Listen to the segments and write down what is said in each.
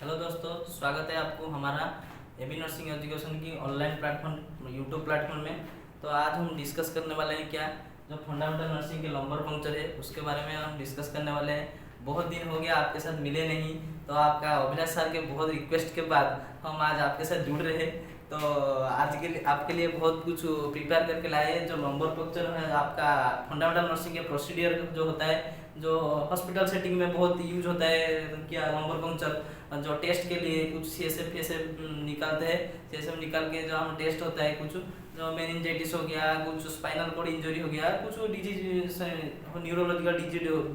Hello दोस्तों, स्वागत है आपको हमारा एबी नर्सिंग एजुकेशन की ऑनलाइन प्लेटफॉर्म यूट्यूब प्लेटफॉर्म में। तो आज हम डिस्कस करने वाले हैं क्या जो फंडामेंटल नर्सिंग के लंबर पंक्चर है उसके बारे में हम डिस्कस करने वाले हैं। बहुत दिन हो गया आपके साथ मिले नहीं, तो आपका अभिलाष सर के बहुत रिक्वेस्ट के बाद हम आज आपके साथ जुड़ रहे हैं। तो आज के लिए आपके लिए बहुत कुछ प्रिपेयर करके लाए हैं। जो लंबर पंक्चर है आपका फंडामेंटल नर्सिंग के प्रोसीडियर जो होता है, जो हॉस्पिटल सेटिंग में बहुत यूज होता है क्या लंबर पंक्चर, जो टेस्ट के लिए कुछ CSF निकालते हैं। CSF निकाल के जो हम टेस्ट होता है, कुछ जो मेनिंजाइटिस हो गया, कुछ स्पाइनल कॉर्ड इंजरी हो गया, कुछ डिजीज न्यूरोलॉजिकल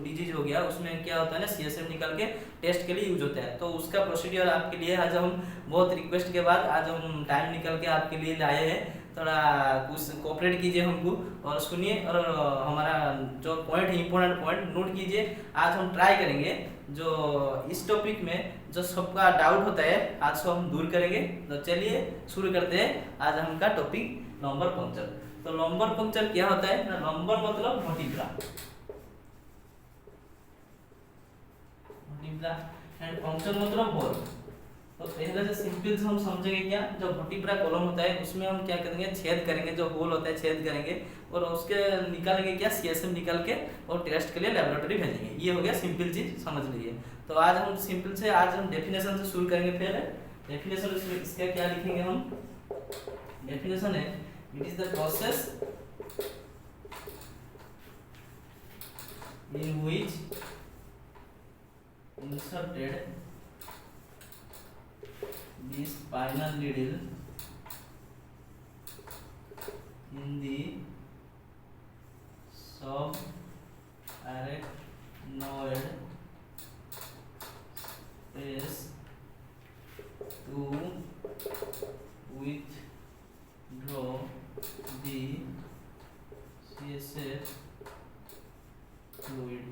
डिजीज हो गया, उसमें क्या होता है ना CSF निकाल के टेस्ट के लिए यूज होता है। तो उसका प्रोसीडियर आपके लिए आज हम बहुत रिक्वेस्ट के बाद आज हम टाइम निकल के आपके लिए लाए हैं। थोड़ा कुछ कोऑपरेट कीजिए हमको और सुनिए, और हमारा जो पॉइंट है इंपॉर्टेंट पॉइंट नोट कीजिए। आज हम ट्राई करेंगे जो इस टॉपिक में जो सबका डाउट होता है आज सो हम दूर करेंगे। तो चलिए शुरू करते हैं आज हम का टॉपिक लंबर पंक्चर। तो लंबर पंक्चर क्या होता है ना, लंबर मतलब वर्टिब्रा एंड पंक्चर मतलब होल। तो पहले से सिंपल से हम समझेंगे क्या, जो वर्टिब्रा कॉलम होता है उसमें हम क्या करेंगे, छेद करेंगे, जो होल होता है छेद करेंगे और उसके निकालेंगे क्या CSF निकाल के और टेस्ट के लिए लेबोरेटरी भेजेंगे। ये हो गया सिंपल चीज, समझ लीजिए। तो आज हम सिंपल से आज हम डेफिनेशन से शुरू करेंगे। पहले डेफिनेशन इसका क्या लिखेंगे हम, डेफिनेशन है it is the process in which inserted the spinal needle in the subarachnoid space to withdraw the CSF fluid।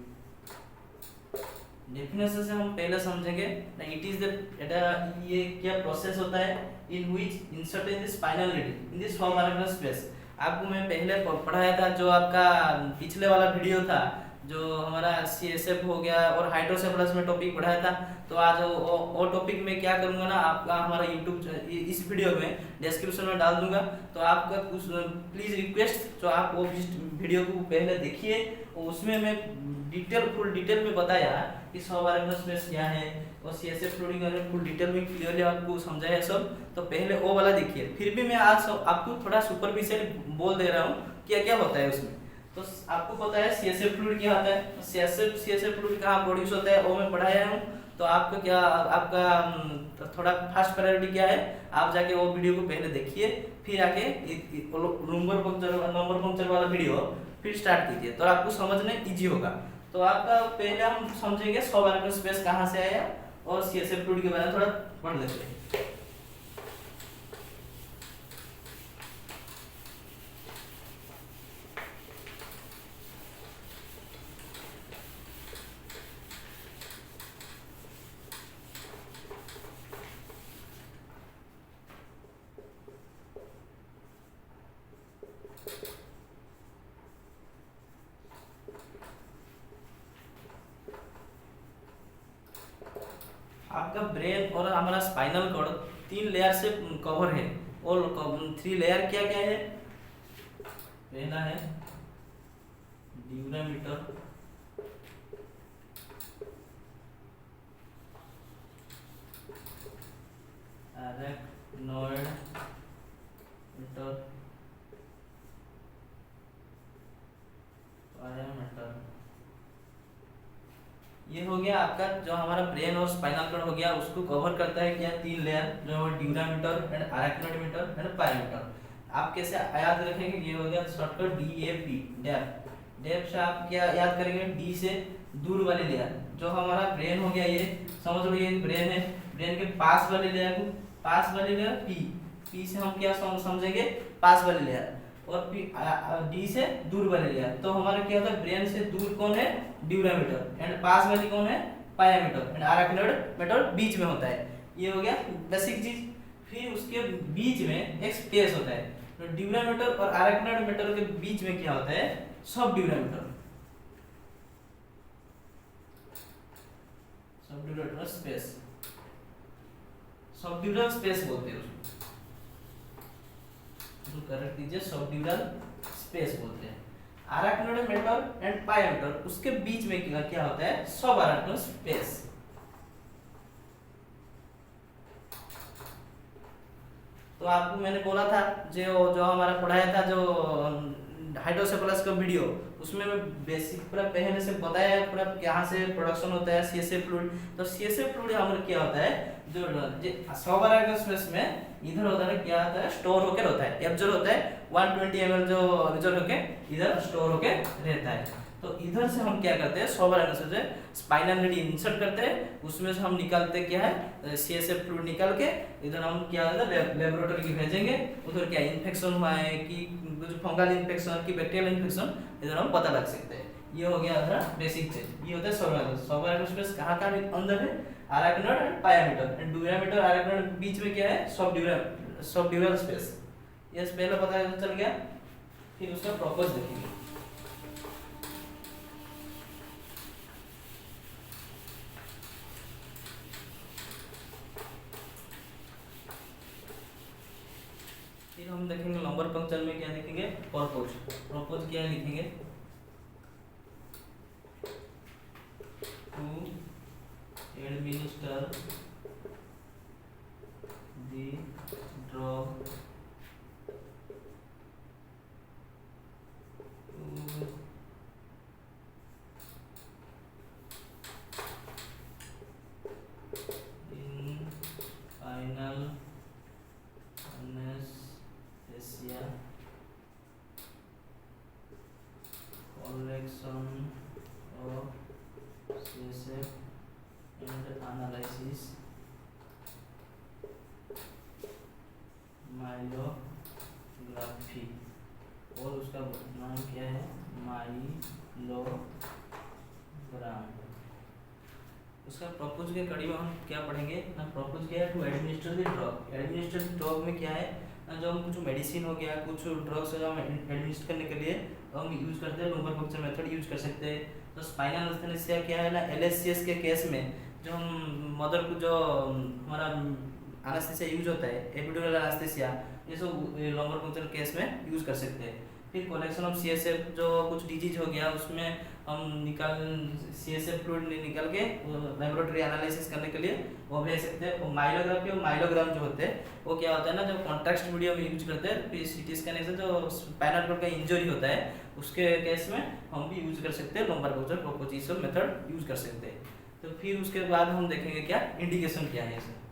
Definition से हम पहले समझेंगे इट इज द ये क्या प्रोसेस होता है in which insert in the spinal needle in the subarachnoid space. आपको मैं पहले पढ़ाया था, जो आपका पिछले वाला वीडियो था, जो हमारा CSF हो गया और हाइड्रोसेफलस में टॉपिक पढ़ाया था। तो आज वो टॉपिक में क्या करूंगा ना, आपका हमारा यूट्यूब इस वीडियो में डिस्क्रिप्शन में डाल दूंगा। तो आपका कुछ प्लीज रिक्वेस्ट जो आप वो वीडियो को पहले देखिए, उसमें मैं फुल डिटेल में बताया कि सबआराक्नोइड स्पेस क्या है और CSF फ्लूइड के फुल डिटेल में क्लियरली आपको समझाया सब। तो पहले वो वाला देखिए, फिर भी मैं आज आपको थोड़ा सुपरफिशियल बोल दे रहा हूँ क्या क्या होता है उसमें। तो आपको पता है CSF फ्लूइड क्या होता है, CSF फ्लूइड कहाँ प्रोड्यूस होता है वो मैं पढ़ाया हूँ। तो आपका क्या आपका थोड़ा फर्स्ट प्रायोरिटी क्या है, आप जाके वो वीडियो को पहले देखिए, फिर आके लंबर पंक्चर वाला वीडियो फिर स्टार्ट कीजिए, तो आपको समझने इजी होगा। तो आपका पहले हम समझेंगे सबआराक्नोइड स्पेस कहाँ से आया और CSF फ्लूइड के बारे में थोड़ा पढ़ लेते हैं। आपका ब्रेन और हमारा स्पाइनल कॉर्ड 3 लेयर से कवर है, और 3 लेयर क्या क्या है। पहला है ड्यूरामीटर, अरेक्नोइड मीटर, पायामीटर। ये हो गया आपका जो हमारा ब्रेन और स्पाइनल कॉर्ड हो गया, उसको कवर करता है क्या 3 लेयर, जो है dura mater and arachnoid mater and pia mater. आप कैसे याद रखेंगे, ये हो गया शॉर्टकट DAP, डेप्थ। डेप्थ से आप क्या याद करेंगे, D से दूर वाली लेयर। जो हमारा ब्रेन हो गया, ये समझ लो ये ब्रेन है, ब्रेन के पास वाली लेयर को, पास वाली लेयर P से हम क्या समझेंगे, पास वाली लेयर, और D से दूर वाली लेयर। तो हमारा क्या होता है, ब्रेन से दूर कौन है, ड्यूरामीटर, एंड पास वाली कौन है, पायामीटर, एंड अरेक्नोइड मीटर बीच में होता है। ये हो गया बेसिक चीज। फिर उसके बीच में एक स्पेस होता है, तो ड्यूरामीटर और अरेक्नोइड मीटर के बीच में क्या होता है, सब ड्यूरामीटर, सब ड्यूरामीटर स्पेस। सबड्यूरल स्पेस बोलते हैं उसको, करेक्ट कीजिए, सबड्यूरल स्पेस बोलते हैं। अराक्नोइड मैटर एंड पायोमेटर, उसके बीच में क्या होता है, सब अराक्नोइड स्पेस। तो आपको मैंने बोला था जो जो हमारा पढ़ाया था जो हाइड्रोसेफलस का वीडियो, उसमें मैं बेसिक पूरा पहले से बताया पूरा कहाँ से प्रोडक्शन होता है सीएसएफ फ्लूइड। तो सीएसएफ फ्लूइड हमारा क्या होता है, जो सब अराक्नोइड स्पेस में इधर होता है, क्या होता है, स्टोर होकर होता है, एब्जॉर्ब होता है 120 ml जो एब्जॉर्ब होकर इधर स्टोर होकर रहता है। तो इधर से हम क्या करते हैं, सब अराक्नोइड से स्पाइनल नली इंसर्ट करते हैं, उसमें से हम निकालते क्या है, सीएसएफ फ्लूइड निकाल के इधर हम क्या होता है लेबोरेटरी की भेजेंगे, उधर क्या इन्फेक्शन हुआ है कि कुछ फंगल इन्फेक्शन की बैक्टीरियल इन्फेक्शन, इधर हम पता लग सकते हैं। ये हो गया हमारा बेसिक चीज। ये होता है सब अराक्नोइड स्पेस कहाँ अंदर है, अराक्नोइड एंड पायोमीटर एंड ड्यूरामीटर, अराक्नोइड बीच में क्या है, सबड्यूरल स्पेस। ये पहले पता चल गया, फिर उसका प्रॉपर्स देखेंगे। फिर हम देखेंगे लंबर पंक्चर में क्या देखेंगे, पर्पज। पर्पज क्या लिखेंगे, to administer the drug in final collection of CSF and analysis myelography, और उसका नाम क्या है, माइलोग्राम। उसका प्रपोज के कड़ी में हम क्या पढ़ेंगे ना, प्रपोज क्या है, to administer the drug. Administer drug में क्या है ना, जो हम कुछ मेडिसिन हो गया, कुछ ड्रग्स जो हम एडमिनिस्टर करने के लिए हम यूज करते हैं, लुम्बर पंक्चर मेथड यूज कर सकते हैं। तो स्पाइनल एनेस्थीसिया क्या है ना, एलएससीएस के केस में जो हम मदर को जो हमारा एनेस्थीसिया यूज होता है, एपिड्यूरल एनेस्थीसिया, ये सब लुम्बर पंक्चर केस में यूज कर सकते हैं। फिर कलेक्शन ऑफ सीएसएफ, जो कुछ डिजीज हो गया उसमें हम सीएसएफ फ्लूइड निकाल के लेबोरेटरी एनालिसिस करने के लिए वो भेज सकते हैं। और माइलोग्राफी और माइलोग्राम जो होते हैं वो क्या होता है ना, जो कॉन्ट्रास्ट वीडियो में यूज करते हैं, फिर सीटी स्कैन से जो स्पाइनल कॉर्ड का इंजरी होता है उसके केस में हम भी यूज कर सकते हैं, lumbar puncture proposition method use कर सकते हैं। तो फिर उसके बाद हम देखेंगे क्या इंडिकेशन क्या है इसमें।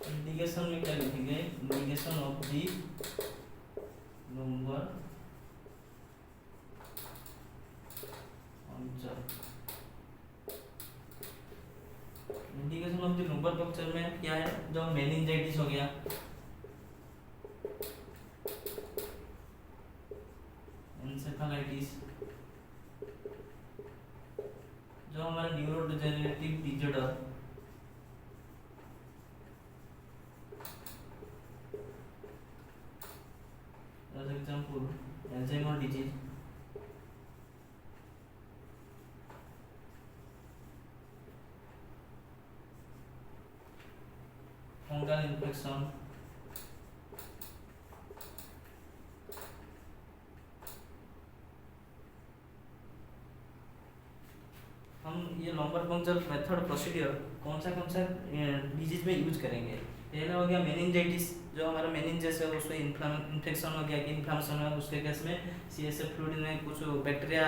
इंडिकेशन में क्या लिखेंगे, indication of the lumbar puncture. Indication of the lumbar puncture में क्या है, जो मेनिंजाइटिस हो गया, एंसेफेलाइटिस, जो हमारा neurodegenerative disorder, for example Alzheimer disease, fungal infection, हम ये लंबर पंक्चर मेथड प्रोसीड्यूर कौन सा डिजीज में यूज करेंगे। पहला हो गया मेनिंजाइटिस, जो हमारा मेनिंजेस है उसमें इन्फेक्शन हो गया कि इन्फ्लेमेशन है, उसके केस में सीएसएफ फ्लूइड में कुछ बैक्टीरिया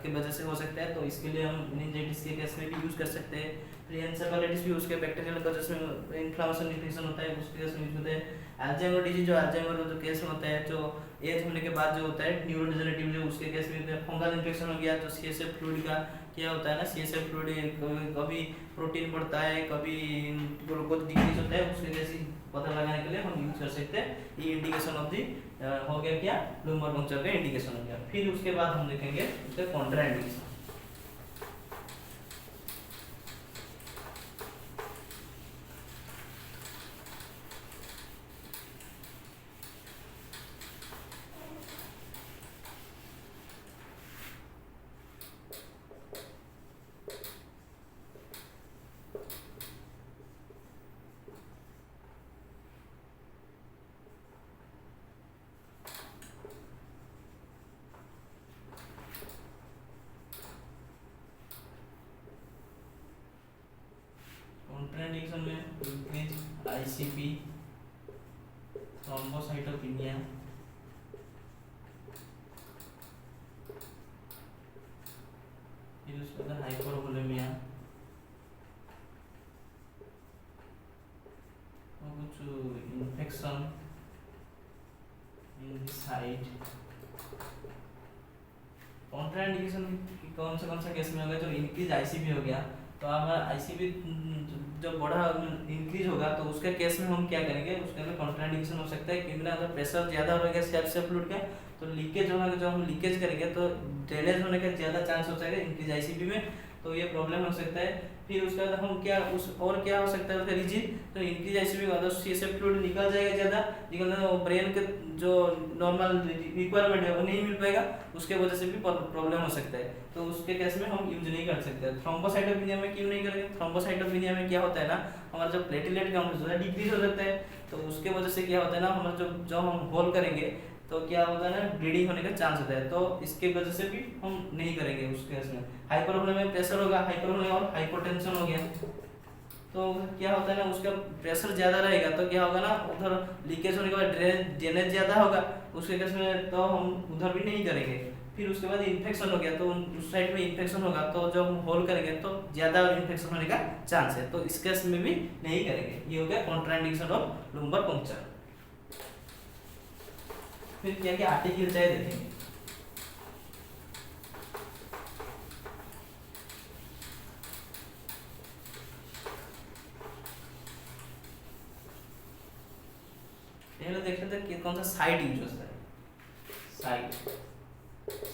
की वजह से हो सकता है, तो इसके लिए हम मेनिंजाइटिस के केस में भी यूज कर सकते हैं। फिर एंसेफेलाइटिस भी उसके बैक्टीरियल वजह से इन्फ्लेमेशन इन्फेक्शन होता है, उसके केस में यूज होता है। अल्जाइमर डिजीज, जो अल्जाइमर जो केस में होता है, जो एज होने के बाद जो होता है न्यूरोडेजेनरेटिव, जो उसके केस में फंगल इन्फेक्शन हो गया, तो सीएसएफ फ्लूइड का क्या होता है ना, सीएसएफ फ्लूइड कभी प्रोटीन बढ़ता है, कभी ग्लूकोज डिक्रीज होता है, उसके जैसी पता लगाने के लिए हम यूज कर सकते हैं। ये इंडिकेशन ऑफ दी हो गया क्या, लुम्बर पंक्चर का इंडिकेशन हो गया। फिर उसके बाद हम देखेंगे उसके कॉन्ट्रा इंडिकेशन। ICP, थ्रोम्बोसाइटोपिनिया, फिर उसके बाद हाइपरवोलेमिया और कुछ infection in the site. Contraindication कौन सा केस में होगा? जो इंक्रीज ICP हो गया, तो हमारा ICP जब बढ़ा इंक्रीज होगा तो उसके केस में हम क्या करेंगे? उसके अंदर कॉन्ट्राइंडिकेशन हो सकता है क्योंकि अगर प्रेशर ज़्यादा रहेगा सेप्स फ्लूइड का तो लीकेज होगा, जब हम लीकेज करेंगे तो ड्रेनेज होने का ज़्यादा चांस हो जाएगा इंक्रीज ICP में, तो ये प्रॉब्लम हो सकता है। फिर उसके बाद हम क्या और क्या हो सकता है उसका रीजन? तो इंक्रीज ICP के बाद CSF फ्लूइड निकल जाएगा, ज़्यादा निकलने वो ब्रेन के जो नॉर्मल रिक्वायरमेंट है वो नहीं मिल पाएगा, उसके वजह से भी प्रॉब्लम हो सकता है। तो उसके केस में हम यूज नहीं कर सकते। थ्रोम्बोसाइटोपिनिया में क्यों नहीं करेंगे? थ्रोम्बोसाइटोपिनिया में क्या होता है ना, हमारा जो प्लेटलेट काउंट जो है डिक्रीज हो जाता है, तो उसके वजह से क्या होता है ना, हमारा जो हम होल करेंगे तो क्या होता है ना, ब्लीडिंग होने का चांस होता है, तो इसके वजह से भी हम नहीं करेंगे उस केस में। हाइपरवोलेमिया में प्रेशर होगा, हाइपरवोलेमिया और हाइपोटेंशन हो गया, तो क्या होता है ना, उसका प्रेशर ज़्यादा रहेगा तो क्या होगा ना, उधर लीकेज होने के बाद ड्रेनेज ज़्यादा होगा, उसके केस में तो हम उधर भी नहीं करेंगे। फिर उसके बाद इन्फेक्शन हो गया, तो उस साइड में इन्फेक्शन होगा, तो जब हम होल करेंगे तो ज़्यादा इन्फेक्शन होने का चांस है, तो इस केस में भी नहीं करेंगे। ये हो गया कॉन्ट्राइंडिकेशन ऑफ लुम्बर पंक्चर। फिर क्या क्या आर्टिकल चाहिए देखेंगे। पहले देख लेते हैं कौन सा साइड यूज होता है।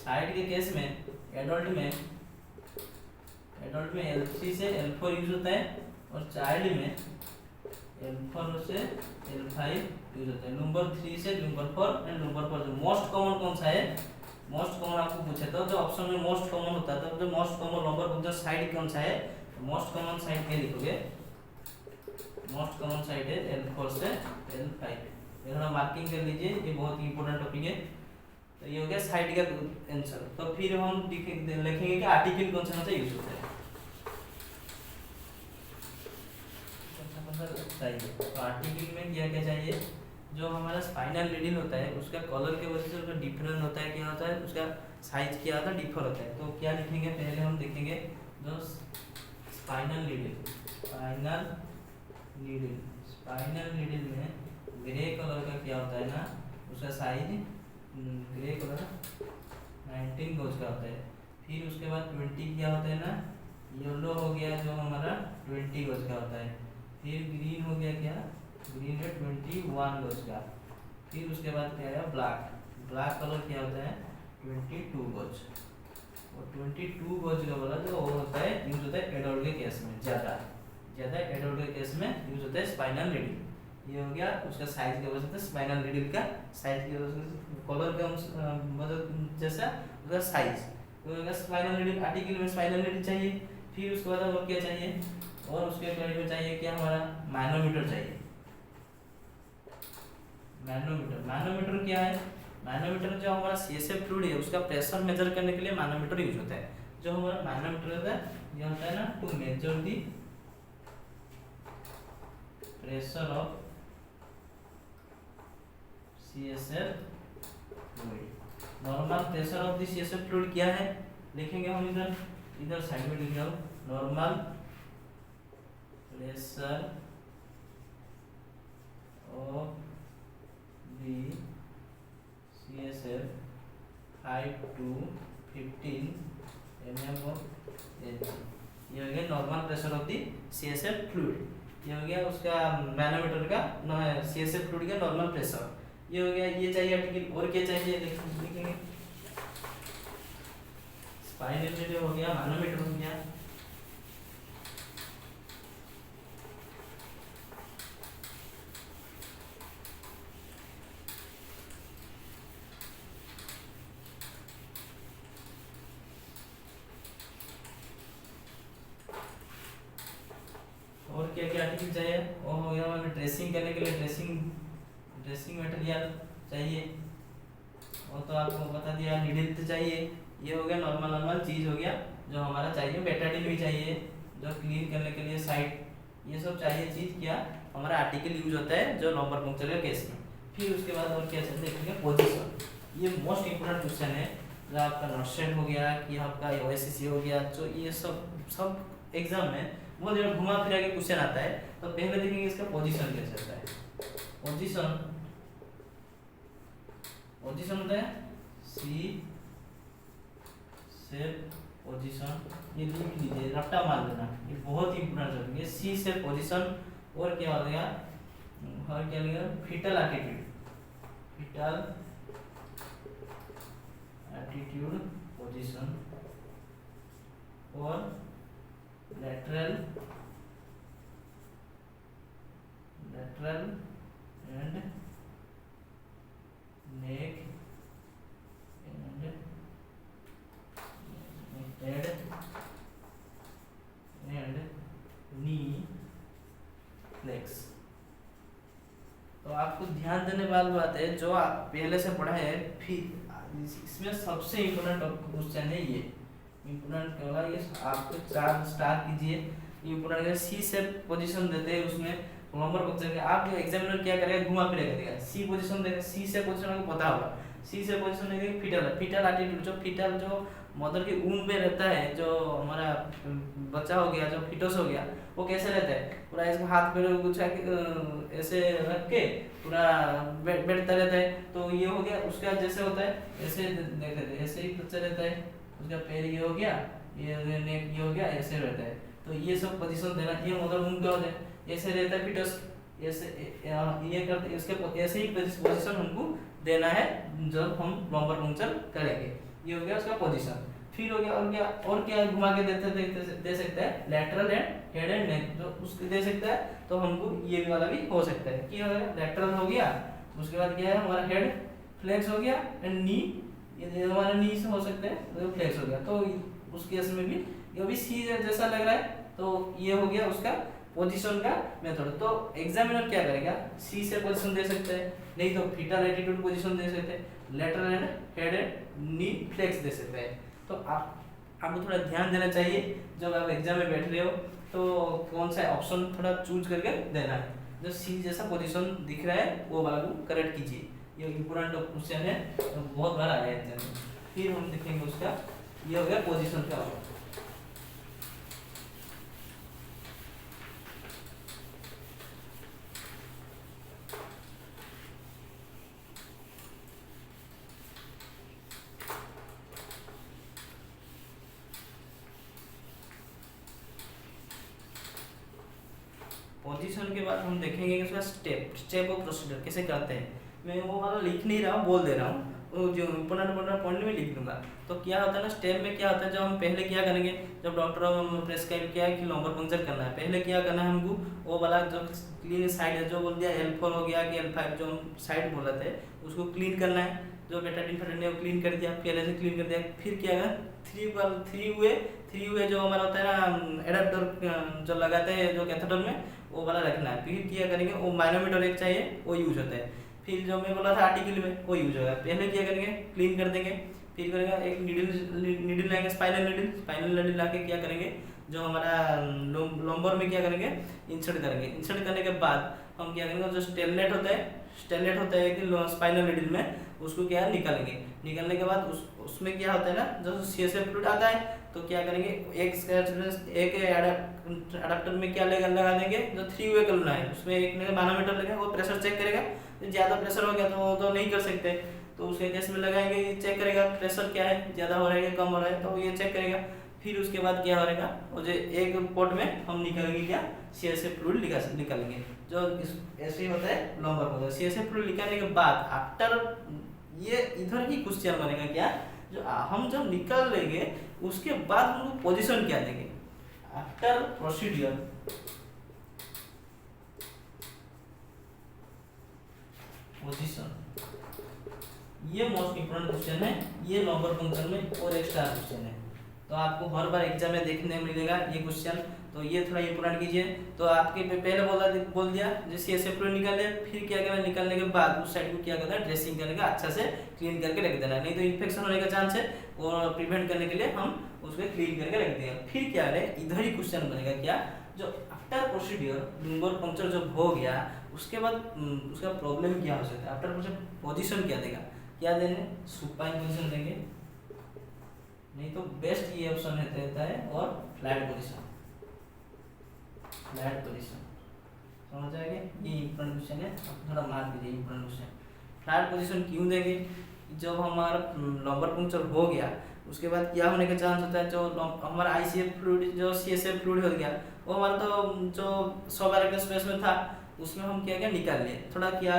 साइड के केस में एडल्ट में L3 से L4 यूज होता है और चाइल्ड में L4 से L5 यूज होता है। नंबर 3 से नंबर 4 एंड नंबर 4 जो मोस्ट कॉमन कौन सा है? मोस्ट कॉमन आपको पूछे तो जो ऑप्शन में मोस्ट कॉमन होता है, तो जो मोस्ट कॉमन नंबर जो साइड कौन सा है? मोस्ट कॉमन साइड क्या लिखोगे? मोस्ट कॉमन साइड है L4 से L5। ये थोड़ा मार्किंग कर लीजिए, ये बहुत ही इंपॉर्टेंट टॉपिक है। तो ये हो गया साइड का आंसर। तो फिर हम लिखेंगे कि आर्टिकल कौन सा यूज होता है, चाहिए। तो आर्टिकल में क्या क्या चाहिए? जो हमारा स्पाइनल नीडल होता है उसका कलर के वजह से उसका डिफरेंट होता है, क्या होता है उसका साइज क्या होता है, डिफर होता है। तो क्या लिखेंगे? पहले हम देखेंगे जो स्पाइनल नीडल में ग्रे कलर का क्या होता है ना, उसका साइज ग्रे कलर 19 गज का होता है। फिर उसके बाद 20 क्या होता है ना, येलो हो गया जो हमारा 20 गज का होता है। फिर ग्रीन हो गया, क्या ग्रीन है 21 गज का। फिर उसके बाद क्या है ब्लैक कलर क्या होता है 22 गज। और 22 गज का वाला जो वो होता है यूज होता है एडल्ट के केस में, ज़्यादा एडल्ट के केस में यूज होता है स्पाइनल नीडल। ये हो गया उसका साइज की वजह से, स्पाइनल नीडल का साइज की वजह से, कलर का मतलब जैसा उसका साइज। तो स्पाइनल नीडल आर्टिकल में स्पाइनल नीडल चाहिए। फिर उसके बाद और क्या चाहिए? और उसके बाद में चाहिए क्या हमारा मैनोमीटर चाहिए। मैनोमीटर क्या है? मैनोमीटर जो हमारा CSF फ्लूइड है उसका प्रेशर मेजर करने के लिए मैनोमीटर यूज होता है। जो हमारा मैनोमीटर होता है ये होता है ना to measure the pressure of CSF fluid. Normal pressure of the CSF fluid क्या है? लिखेंगे हम इधर साइड में लिख रहा हूँ, normal pressure of the CSF 5 to 15 mm of Hg। ये हो गया normal pressure of the CSF fluid. ये हो गया उसका मैनोमीटर का CSF फ्लूइड का नॉर्मल प्रेशर। ये हो गया, ये चाहिए आर्टिकल। और क्या चाहिए लिखेंगे? स्पाइनल नीडल हो गया, मैनोमीटर हो गया। और क्या क्या आर्टिकल चाहिए? वो हो गया हमें ड्रेसिंग करने के लिए ड्रेसिंग मटेरियल चाहिए, वो तो आपको बता दिया। नीडल तो चाहिए। ये हो गया नॉर्मल चीज़ हो गया जो हमारा चाहिए। बेटाडिन भी चाहिए जो क्लीन करने के लिए साइड ये सब चाहिए चीज क्या हमारा आर्टिकल यूज होता है जो लंबर पंक्चर के केस में। फिर उसके बाद और क्या देखेंगे पोजीशन। ये मोस्ट इंपोर्टेंट क्वेश्चन है जो आपका नॉर्सेट हो गया कि आपका ओएससीसी हो गया, जो ये सब एग्जाम में बहुत जगह घुमा फिरा के क्वेश्चन आता है। तो पहले देखेंगे इसका पोजीशन कैसे होता है। पोजीशन होता है सी से पोजीशन, ये लिख लीजिए, रट्टा मार देना, ये बहुत इंपोर्टेंट है। सी से पोजीशन और क्या हो गया, और क्या लिखा फीटल एटीट्यूड पोजीशन और lateral and neck and head and knee flex. तो आपको ध्यान देने वाली बात है जो आप पहले से पढ़ा है, फिर इसमें सबसे इम्पोर्टेंट क्वेश्चन है ये इम्पोर्टेंट क्या होगा, ये आपको 4 स्टार कीजिए। इम्पोर्टेंट है सी से पोजीशन देते हैं उसमें नंबर पंक्चर के, आप जो एग्जामिनर क्या करेगा घुमा फिरा देगा, सी पोजीशन देगा, सी से पोजीशन आपको पता होगा, सी से पोजीशन देगा फीटल एटीट्यूड, जो फीटल जो मदर के ऊन में रहता है, जो हमारा बच्चा हो गया, जो फीटस हो गया, वो कैसे रहता है, पूरा इसको हाथ पैर कुछ ऐसे रख के पूरा बैठता रहता है। तो ये हो गया उसका जैसे होता है ऐसे देख लेते, ऐसे ही बच्चा रहता है, उसका पैर ये हो गया, ये नेक ये हो गया, ऐसे रहता है। तो ये सब पोजीशन देना, ये मदर ऊन का होता है, ऐसे रहता है फीटस, ऐसे ये करते, इसके ऐसे ही पोजीशन हमको देना है जब हम लंबर पंक्चर करेंगे। ये हो गया उसका पोजीशन। फिर हो गया और क्या घुमा के दे सकते हैं lateral and head and neck, जो उसके दे सकता है। तो हमको ये वाला भी हो सकता है कि लेटरल हो गया, उसके बाद क्या है हमारा हेड फ्लेक्स हो गया एंड नी, ये हमारा नी से हो सकता है तो फ्लेक्स हो गया। तो उस केस में भी ये भी सी जैसा लग रहा है, तो ये हो गया उसका पोजीशन का मेथड। तो एग्जामिनर क्या करेगा, सी से पोजीशन दे सकते हैं, नहीं तो फीटल एटीट्यूड पोजीशन दे सकते हैं, lateral and head and knee flex दे सकते हैं। तो आपको थोड़ा ध्यान देना चाहिए जब आप एग्जाम में बैठ रहे हो, तो कौन सा ऑप्शन थोड़ा चूज करके देना है, जो सी जैसा पोजीशन दिख रहा है वो वाला को करेक्ट कीजिए। ये इंपोर्टेंट क्वेश्चन है, तो बहुत बार आया है एग्जाम में। फिर हम देखेंगे उसका, ये हो गया पोजीशन का। पोजीशन के बाद हम देखेंगे कि उसका स्टेप ऑफ प्रोसीजर कैसे करते हैं। मैं वो वाला लिख नहीं रहा हूँ, बोल दे रहा हूँ, वो जो इम्पोर्टेंट पॉइंट में लिख दूंगा। तो क्या होता है ना, स्टेप में क्या होता है, जब हम पहले क्या करेंगे, जब डॉक्टर प्रेस्क्राइब किया है कि लंबर पंक्चर करना है, पहले क्या करना है हमको, वो वाला जो क्लीन साइड है, जो बोल दिया L4 हो गया कि L5 जो हम साइड बोल रहे थे, उसको क्लीन करना है। जो बेटाडीन फेटाडीन है वो क्लीन कर दिया, पहले से क्लीन कर दिया। फिर क्या है, 3 हुए जो हमारा होता है ना एडाप्टर जो लगाते हैं जो कैथेटर में, वो वाला रखना है। फिर क्या करेंगे, वो माइनोमीटर एक चाहिए, वो यूज होता है। फिर जो मैं बोला था आर्टिकल में, वो यूज होगा। पहले क्या करेंगे, क्लीन कर देंगे, फिर करेंगे एक नीडल लाएंगे, स्पाइनल नीडल लाके क्या करेंगे, जो हमारा लंबर में क्या करेंगे, इंसर्ट करेंगे। इंसर्ट करने के बाद हम क्या करेंगे, जो स्टेनलेट होता है कि स्पाइनल नीडल में, उसको क्या निकालेंगे। निकालने के बाद उसमें क्या होता है ना, जो सीएसएफ फ्लूइड आता है, तो क्या करेंगे, एक अडाप्टर में क्या लगा देंगे, जो 3 वे करना है, उसमें एक मानोमीटर लगेगा, वो प्रेशर चेक करेगा। ज़्यादा प्रेशर हो गया तो वो तो नहीं कर सकते, तो उसके केस में लगाएंगे, चेक करेगा प्रेशर क्या है, ज़्यादा हो रहा है या कम हो रहा है, तो ये चेक करेगा। फिर उसके बाद क्या हो रहेगा, वो जो एक पोर्ट में हम निकालेंगे क्या, सीएसएफ फ्लूइड निकालेंगे। जो ऐसे ही होता है लंबर पंक्चर। सीएसएफ फ्लूइड निकालने के बाद आफ्टर ये इधर ही क्वेश्चन बनेगा क्या, जो हम जब निकाल लेंगे उसके बाद हम पोजीशन क्या देंगे आफ्टर प्रोसीडियर। पोजीशन ये मोस्ट इंपोर्टेंट क्वेश्चन है, ये लंबर पंक्चर में और एक स्टार क्वेश्चन है, तो आपको हर बार एग्जाम में देखने मिलेगा ये क्वेश्चन। तो ये थोड़ा इंपोर्टेंट कीजिए। तो आपके पहले बोल दिया जो सीएसएफ फ्लूइड निकाल लिया, फिर क्या करना, निकालने के बाद उस साइड को क्या करना है, ड्रेसिंग करने का, अच्छा से क्लीन करके रख देना, नहीं तो इन्फेक्शन होने का चांस है, और प्रिवेंट करने के लिए हम उसको क्लीन करके रख देंगे। फिर क्या है, इधर ही क्वेश्चन बनेगा क्या, जो आफ्टर प्रोसीड्यूर लुम्बर पंक्चर जब हो गया उसके बाद उसका प्रॉब्लम क्या हो सकता है। आफ्टर प्रोसीड्यूर पोजीशन क्या देगा, क्या देंगे, सुपाइन पोजीशन देंगे, नहीं तो बेस्ट ये ऑप्शन रहता है, और फ्लैट पोजीशन, फ्लैट पोजीशन समझ जाएंगे। ये इंपॉर्टेंट क्वेश्चन है, थोड़ा मार्क दीजिए इंपॉर्टेंट क्वेश्चन। फ्लैट पोजीशन क्यों देंगे, जब हमारा लंबर पंक्चर हो गया उसके बाद क्या होने का चांस होता है, जो हमारा आईसीएफ फ्लूइड जो सीएसएफ फ्लूइड हो गया वो हमारा तो जो 100 बार के स्पेस में था उसमें हम क्या क्या निकाल लिए, थोड़ा क्या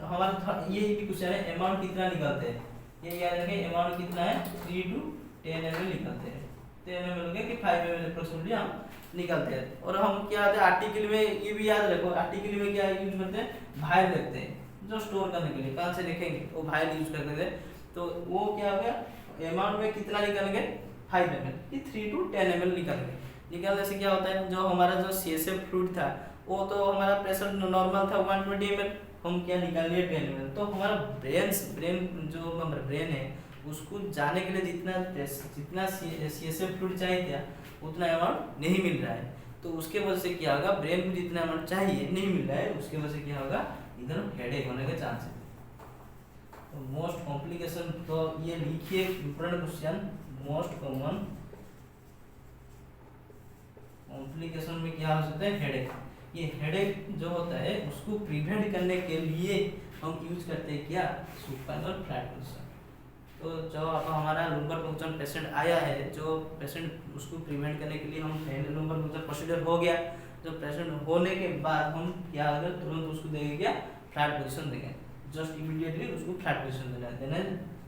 हमारा ये भी क्वेश्चन है, अमाउंट कितना निकालते हैं, ये याद रखें अमाउंट कितना है 3 to 10 ml निकालते हैं, 10 ml हो गया कि 5 ml अप्रोक्सीमेटली हम निकालते हैं। और हम क्या होता है आर्टिकल में, ये भी याद रखो आर्टिकल में क्या यूज करते हैं, वायर रखते हैं जो स्टोर करने के लिए, कहाँ से देखेंगे वो वायर यूज करते थे। तो वो क्या हो गया अमाउंट में कितना निकालेंगे 5 ml, ये 3 to 10 ml निकालेंगे। निकालने से क्या होता है, जो हमारा जो सीएसएफ फ्लूइड था वो तो हमारा प्रेशर नॉर्मल था 120 ml, हम क्या निकाल लिए 10 ml। तो हमारा ब्रेन जो हमारा ब्रेन है उसको जाने के लिए जितना सीएसएफ फ्लूइड चाहिए था उतना अमाउंट नहीं मिल रहा है, तो उसके वजह से क्या होगा, ब्रेन को जितना अमाउंट चाहिए नहीं मिल रहा है, उसके वजह से क्या होगा, इधर हेडेक होने का चांस है। तो मोस्ट कॉम्प्लिकेशन, तो ये लिखिए important question, most common complication में क्या हो सकता है, हेडेक। ये हेडेक जो होता है उसको प्रिवेंट करने के लिए हम यूज करते हैं क्या, सुपाइन और फ्लैट पोजीशन। तो जो अब हमारा लुम्बर पंक्चर पेशेंट आया है, जो पेशेंट उसको प्रिवेंट करने के लिए हम पहले लुम्बर पंक्चर प्रोसीजर हो गया, जो पेशेंट होने के बाद हम क्या अगर तुरंत उसको देंगे क्या, फ्लैट पोजीशन देंगे, जस्ट इमीडिएटली उसको फ्लैट पोजीशन देना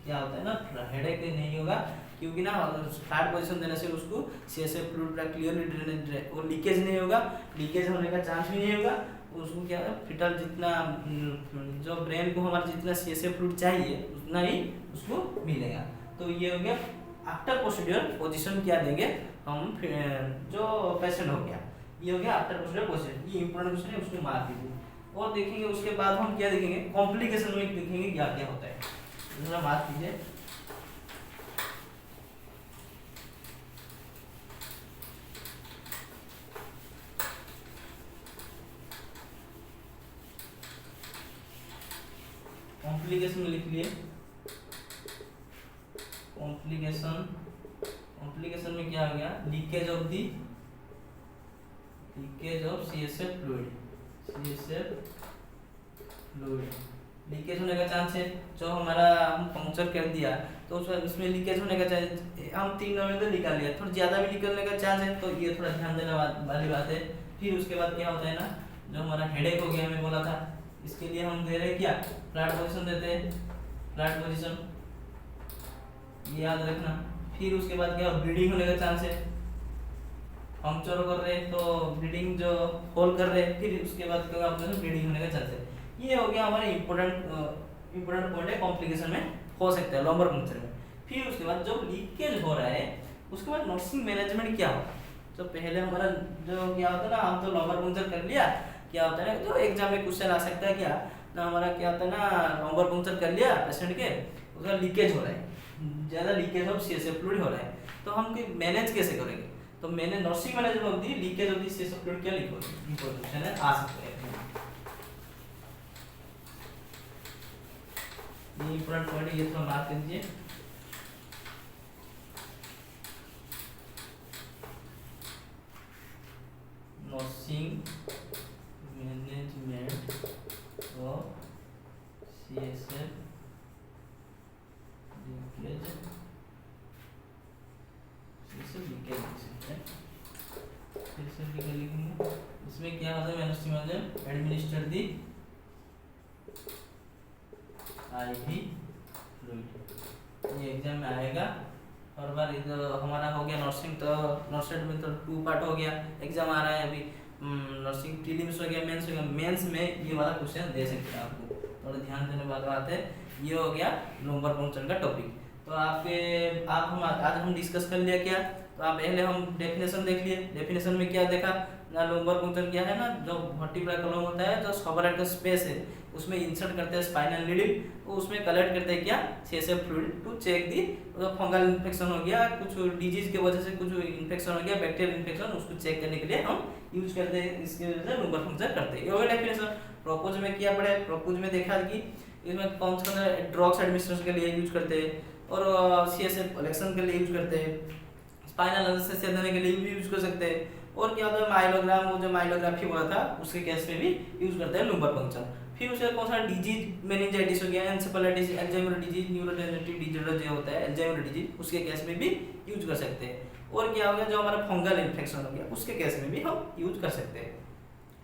क्या होता है ना, हेडेक नहीं होगा, क्योंकि ना फ्लैट पोजीशन देने से उसको सीएसएफ फ्लूइड पूरा क्लियरली ड्रेनेज और लीकेज नहीं होगा, लीकेज होने का चांस भी नहीं होगा, उसको क्या है फिटल जितना जो ब्रेन को हमारा जितना सीएसएफ फ्लूइड चाहिए उतना ही उसको मिलेगा। तो ये हो गया आफ्टर प्रोसीड्यूर पोजीशन क्या देंगे हम, जो पेशेंट हो गया ये हो गया आफ्टर प्रोसीड्यूर पोजीशन, ये इंपॉर्टेंट क्वेश्चन है, उसको मार्क दीजिए। और देखेंगे उसके बाद हम क्या देखेंगे, कॉम्प्लिकेशन में देखेंगे क्या क्या होता है, दूसरा बात कीजिए। कॉम्प्लिकेशन में लिख लिए, कॉम्प्लिकेशन में क्या हो गया, leakage of CSF fluid, leakage होने का चांस है। जो हमारा हम पंक्चर कर दिया तो उसमें लीकेज होने का चांस, हम 3 नवंबर निकाल लिया, थोड़ा ज़्यादा भी निकलने का चांस है, तो ये थोड़ा ध्यान देने वाली बात है। फिर उसके बाद क्या होता है ना, जो हमारा हेडेक हो गया, हमें बोला था, इसके लिए हम दे रहे हैं क्या, फ्लैट पोजीशन देते हैं, फ्लैट पोजीशन ये याद रखना। फिर उसके बाद क्या ब्लीडिंग होने का चांस है, पंक्चर कर रहे हैं तो ब्लीडिंग जो होल कर रहे हैं, फिर उसके बाद क्या होगा, ब्लीडिंग होने का चांस है। ये हो गया हमारे इंपॉर्टेंट पॉइंट है, कॉम्प्लिकेशन में हो सकता है लंबर पंक्चर में। फिर उसके बाद जब लीकेज हो रहा है उसके बाद नर्सिंग मैनेजमेंट क्या होगा। तो पहले हमारा जो क्या होता है ना, हम तो लंबर पंक्चर कर लिया, क्या होता है ना, जो एग्जाम में क्वेश्चन आ सकता है क्या ना, हमारा क्या होता है ना, लंबर पंक्चर कर लिया पेशेंट के, उसका लीकेज हो रहा है, ज़्यादा लीकेज ऑफ सीएसएफ फ्लूइड हो रहा है, तो हम मैनेज कैसे करेंगे। तो मैंने nursing management of the leakage of the CSF fluid क्या लिखो, इंपोर्टेंट है, आ सकता है ये इंपॉर्टेंट पॉइंट है, ये थोड़ा मार्क कर दीजिए। Nursing management of CSF leakage, CSF leakage लिखेंगे। इसमें क्या होता है, नर्सिंग मैनेजर एडमिनिस्टर दी आईवी फ्लूइड, ये एग्जाम में आएगा हर बार। इधर हमारा हो गया नर्सिंग, तो नर्सिंग में तो 2 पार्ट हो गया, एग्जाम आ रहा है अभी, नर्सिंग प्रीलिम्स हो गया, मेंस हो गया। मेंस में ये वाला क्वेश्चन दे सकते हैं आपको, थोड़ा ध्यान देने वाली बात है। ये हो गया लंबर पंक्चर का टॉपिक। तो आज हम डिस्कस कर लिया क्या, तो आप पहले हम डेफिनेशन देख लिए, डेफिनेशन में क्या देखा, ना लुम्बर पंक्चर क्या है ना, जो वर्टिब्रल कॉलम होता है, जो सोवराइट का स्पेस है उसमें इंसर्ट करते हैं स्पाइनल नीडल, वो उसमें कलेक्ट करते हैं क्या, CSF fluid to check the fungal infection हो गया, कुछ डिजीज की वजह से कुछ इन्फेक्शन हो गया, बैक्टीरियल इन्फेक्शन, उसको चेक करने के लिए हम यूज करते हैं, इसके वजह से लुम्बर पंक्चर करते हैं। ये हो गया डेफिनेशन। प्रोपोज में क्या पढ़े, प्रोपोज में देखा कि इसमें कौन सा ड्रग्स एडमिनिस्ट्रेशन के लिए यूज करते हैं और सीएसएफ कलेक्शन के लिए यूज करते हैं, स्पाइनल एनेस्थीसिया देने के लिए भी यूज कर सकते हैं, और क्या होता है माइलोग्राम, वो जो माइलोग्राफी बोला था उसके केस में भी यूज करते हैं लुम्बर पंक्चर। फिर उसके कौन सा डिजीज, मेनिंजाइटिस हो गया, एन्सेफेलाइटिस, अल्जाइमर डिजीज, न्यूरोडेजेनरेटिव डिसऑर्डर जो होता है अल्जाइमर डिजीज, उसके केस में भी यूज कर सकते हैं। और क्या हो गया जो हमारा फंगल इन्फेक्शन हो गया उसके केस में भी हम यूज कर सकते हैं।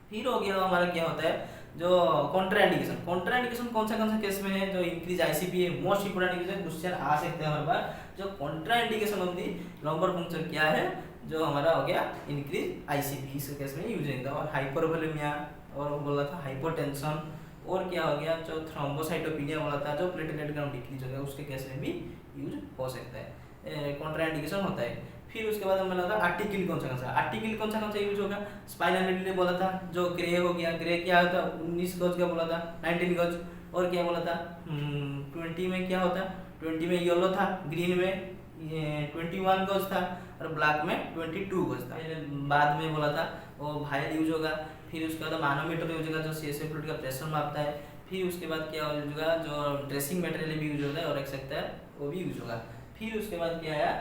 फिर हो गया हमारा क्या होता है जो कॉन्ट्राइंडिकेशन। कॉन्ट्राइंडिकेशन कौन सा केस में है, जो इंक्रीज आईसीपी है, मोस्ट इंपोर्टेंट क्वेश्चन आ सकते हैं हमारे पास। जो contraindication of the lumbar puncture क्या है, जो हमारा हो गया इंक्रीज आईसीपी, इस केस में यूज नहीं था। और हाइपरवोलेमिया, और बोला था हाइपोटेंशन, और क्या हो गया जो थ्रोम्बोसाइटोपिनिया बोला था, जो प्लेटलेट काउंट डिक्रीज हो गया उसके केस में भी यूज हो सकता है, कॉन्ट्राइंडिकेशन होता है। फिर उसके बाद हमें लगा आर्टिकल कौन सा आर्टिकल कौन सा यूज होगा, स्पाइनल नीडल बोला था, जो ग्रे हो गया, ग्रे क्या होता है 19 गज का बोला था, 19 गज, और क्या बोला था 20 में क्या होता, 20 में येलो था, ग्रीन में 21 गज था, और ब्लैक में 22 गज था। बाद में बोला था वो भायल यूज होगा। फिर उसके बाद मानोमीटर यूज होगा, जो सीएसएफ फ्लूइड का प्रेशर मापता है। फिर उसके बाद क्या यूज होगा, जो ड्रेसिंग मटेरियल भी यूज होता है और एक सकता है वो भी यूज होगा। फिर उसके बाद क्या आया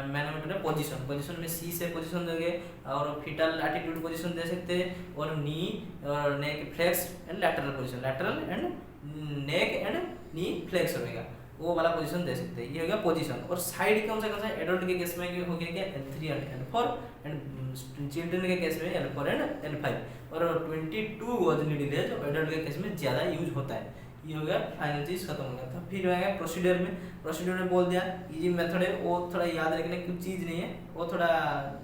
मैनोमीटर में पोजीशन में सी से पोजीशन दोगे, और फीटल एटीट्यूड पोजीशन दे सकते हैं, और नी और neck flex and lateral position, lateral and neck and knee flex होगा, वो वाला पोजीशन दे सकते हैं। ये हो गया पोजीशन। और साइड कौन सा एडल्ट के केस में हो गया क्या L3 and L4, and children के केस में L4 एंड L5, और 22 गज नीडल है जो एडल्ट के केस में ज़्यादा यूज होता है। ये हो गया फाइनल चीज खत्म हो गया था। फिर हो गया प्रोसीड्यूर में बोल दिया, इजी मेथड है, वो थोड़ा याद रखने की चीज़ नहीं है, वो थोड़ा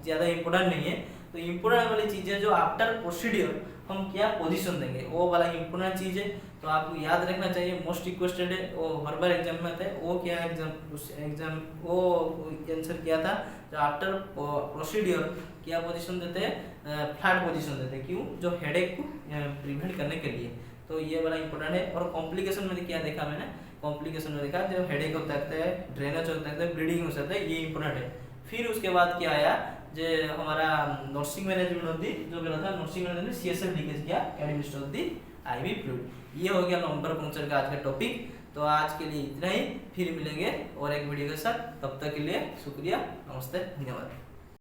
ज़्यादा इंपॉर्टेंट नहीं है। तो इम्पोर्टेंट वाली चीज़ है जो आफ्टर प्रोसीड्यूर हम क्या पोजीशन देंगे, वो वाला इम्पोर्टेंट चीज़ है, तो आपको याद रखना चाहिए। मोस्ट रिक्वेस्टेड है, वो हर बार एग्जाम में आता है। वो क्या एग्जाम वो आंसर किया था, जो आफ्टर प्रोसीड्यूर क्या पोजीशन देते हैं, फ्लैट पोजीशन देते हैं। क्यों, जो हेडेक को प्रिवेंट करने के लिए। तो ये वाला इंपॉर्टेंट है। और कॉम्प्लिकेशन में क्या देखा मैंने, कॉम्प्लिकेशन में देखा जो हेडेक हो सकता है, ड्रेनेज हो सकता है, ब्लीडिंग हो सकता है, ये इंपॉर्टेंट है। फिर उसके बाद क्या आया, जो हमारा नर्सिंग मैनेजमेंट होती जो बोला था, नर्सिंग मैनेजमेंट सीएसएफ लीकेज किया administer of the IV fluid. ये हो गया लुम्बर पंक्चर का आज का टॉपिक। तो आज के लिए इतना ही, फिर मिलेंगे और एक वीडियो के साथ। तब तक के लिए शुक्रिया, नमस्ते, धन्यवाद।